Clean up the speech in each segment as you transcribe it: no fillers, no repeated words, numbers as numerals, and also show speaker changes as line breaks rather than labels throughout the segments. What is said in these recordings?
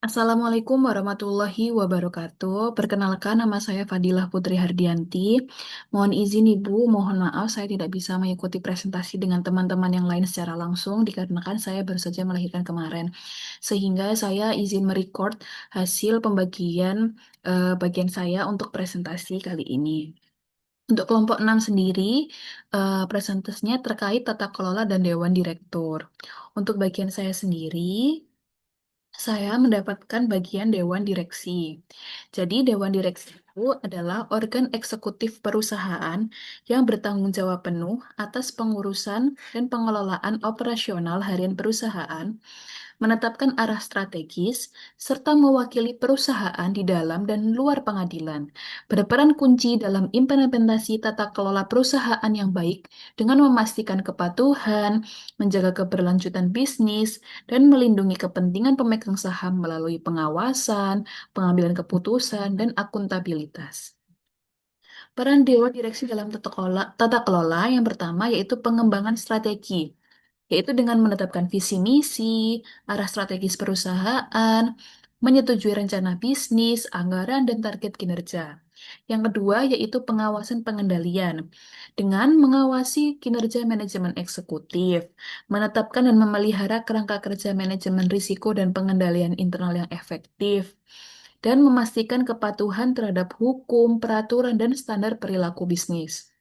Assalamualaikum warahmatullahi wabarakatuh. Perkenalkan, nama saya Fadilah Putri Hardianti. Mohon izin Ibu, mohon maaf saya tidak bisa mengikuti presentasi dengan teman-teman yang lain secara langsung dikarenakan saya baru saja melahirkan kemarin. Sehingga saya izin merecord hasil pembagian bagian saya untuk presentasi kali ini. Untuk kelompok 6 sendiri, presentasinya terkait tata kelola dan dewan direktur. Untuk bagian saya sendiri, saya mendapatkan bagian Dewan Direksi. Jadi, Dewan Direksi itu adalah organ eksekutif perusahaan yang bertanggung jawab penuh atas pengurusan dan pengelolaan operasional harian perusahaan, menetapkan arah strategis, serta mewakili perusahaan di dalam dan luar pengadilan. Berperan kunci dalam implementasi tata kelola perusahaan yang baik dengan memastikan kepatuhan, menjaga keberlanjutan bisnis, dan melindungi kepentingan pemegang saham melalui pengawasan, pengambilan keputusan, dan akuntabilitas. Peran Dewan Direksi dalam tata kelola yang pertama yaitu pengembangan strategi, yaitu dengan menetapkan visi misi, arah strategis perusahaan, menyetujui rencana bisnis, anggaran, dan target kinerja. Yang kedua yaitu pengawasan pengendalian, dengan mengawasi kinerja manajemen eksekutif, menetapkan dan memelihara kerangka kerja manajemen risiko dan pengendalian internal yang efektif, dan memastikan kepatuhan terhadap hukum, peraturan, dan standar perilaku bisnis.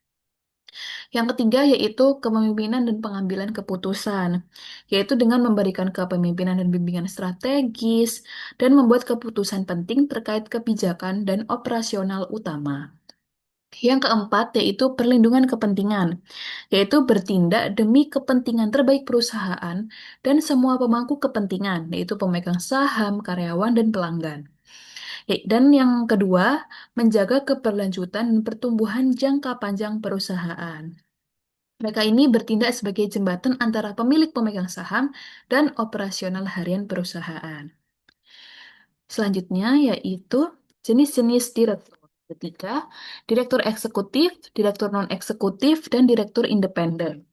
Yang ketiga yaitu kepemimpinan dan pengambilan keputusan, yaitu dengan memberikan kepemimpinan dan bimbingan strategis dan membuat keputusan penting terkait kebijakan dan operasional utama. Yang keempat yaitu perlindungan kepentingan, yaitu bertindak demi kepentingan terbaik perusahaan dan semua pemangku kepentingan, yaitu pemegang saham, karyawan, dan pelanggan. Dan yang kedua, menjaga keberlanjutan dan pertumbuhan jangka panjang perusahaan. Mereka ini bertindak sebagai jembatan antara pemilik pemegang saham dan operasional harian perusahaan. Selanjutnya yaitu jenis-jenis direktur. Ketiga, direktur eksekutif, direktur non-eksekutif, dan direktur independen.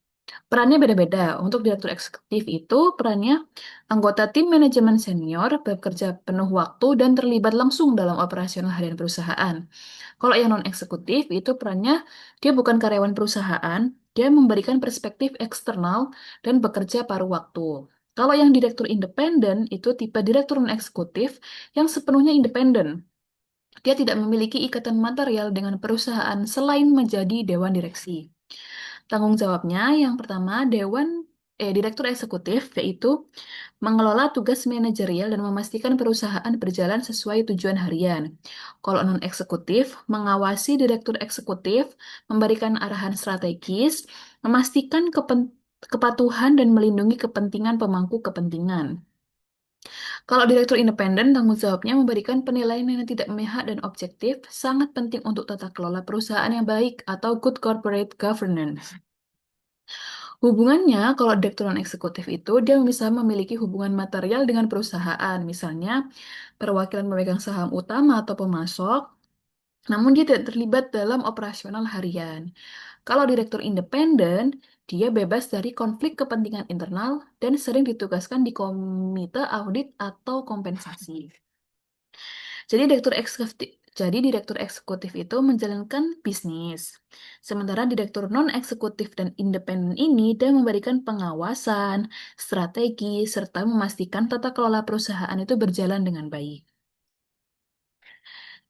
Perannya beda-beda. Untuk direktur eksekutif itu perannya anggota tim manajemen senior, bekerja penuh waktu, dan terlibat langsung dalam operasional harian perusahaan. Kalau yang non-eksekutif itu perannya dia bukan karyawan perusahaan, dia memberikan perspektif eksternal dan bekerja paruh waktu. Kalau yang direktur independen itu tipe direktur non-eksekutif yang sepenuhnya independen. Dia tidak memiliki ikatan material dengan perusahaan selain menjadi dewan direksi. Tanggung jawabnya yang pertama direktur eksekutif yaitu mengelola tugas manajerial dan memastikan perusahaan berjalan sesuai tujuan harian. Kalau non-eksekutif, mengawasi direktur eksekutif, memberikan arahan strategis, memastikan kepatuhan dan melindungi kepentingan pemangku kepentingan. Kalau direktur independen, tanggung jawabnya memberikan penilaian yang tidak memihak dan objektif, sangat penting untuk tata kelola perusahaan yang baik atau good corporate governance. Hubungannya, kalau direktur non-eksekutif itu, dia bisa memiliki hubungan material dengan perusahaan, misalnya perwakilan pemegang saham utama atau pemasok, namun dia tidak terlibat dalam operasional harian. Kalau direktur independen, dia bebas dari konflik kepentingan internal dan sering ditugaskan di komite audit atau kompensasi. Jadi direktur eksekutif itu menjalankan bisnis. Sementara direktur non-eksekutif dan independen ini dia memberikan pengawasan, strategi, serta memastikan tata kelola perusahaan itu berjalan dengan baik.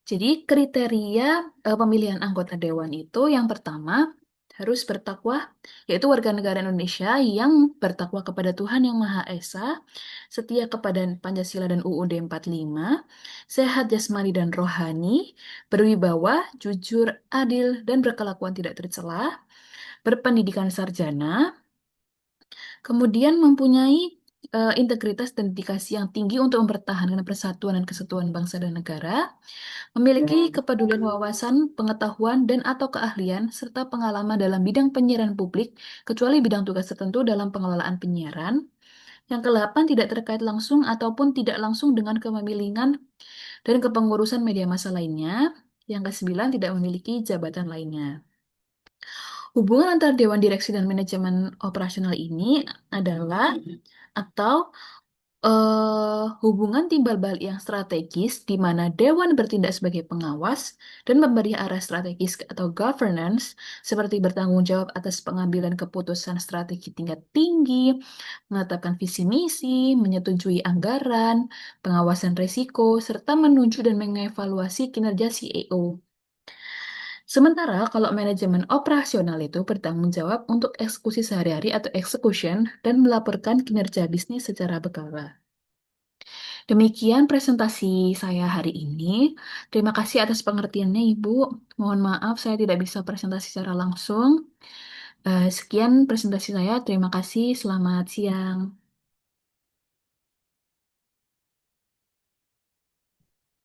Jadi kriteria pemilihan anggota dewan itu yang pertama harus bertakwa, yaitu warga negara Indonesia yang bertakwa kepada Tuhan Yang Maha Esa, setia kepada Pancasila dan UUD 45, sehat jasmani dan rohani, berwibawa, jujur, adil, dan berkelakuan tidak tercela, berpendidikan sarjana, kemudian mempunyai integritas dan dedikasi yang tinggi untuk mempertahankan persatuan dan kesatuan bangsa dan negara, memiliki kepedulian wawasan, pengetahuan, dan atau keahlian, serta pengalaman dalam bidang penyiaran publik, kecuali bidang tugas tertentu dalam pengelolaan penyiaran. Yang ke-8, tidak terkait langsung ataupun tidak langsung dengan kepemilikan dan kepengurusan media massa lainnya. Yang ke-9, tidak memiliki jabatan lainnya. Hubungan antara Dewan Direksi dan manajemen operasional ini adalah atau Hubungan timbal balik yang strategis di mana dewan bertindak sebagai pengawas dan memberi arah strategis atau governance seperti bertanggung jawab atas pengambilan keputusan strategi tingkat tinggi, menetapkan visi misi, menyetujui anggaran, pengawasan risiko, serta menuju dan mengevaluasi kinerja CEO. Sementara kalau manajemen operasional itu bertanggung jawab untuk eksekusi sehari-hari atau execution dan melaporkan kinerja bisnis secara berkala. Demikian presentasi saya hari ini. Terima kasih atas pengertiannya, Ibu. Mohon maaf saya tidak bisa presentasi secara langsung. Sekian presentasi saya. Terima kasih. Selamat siang.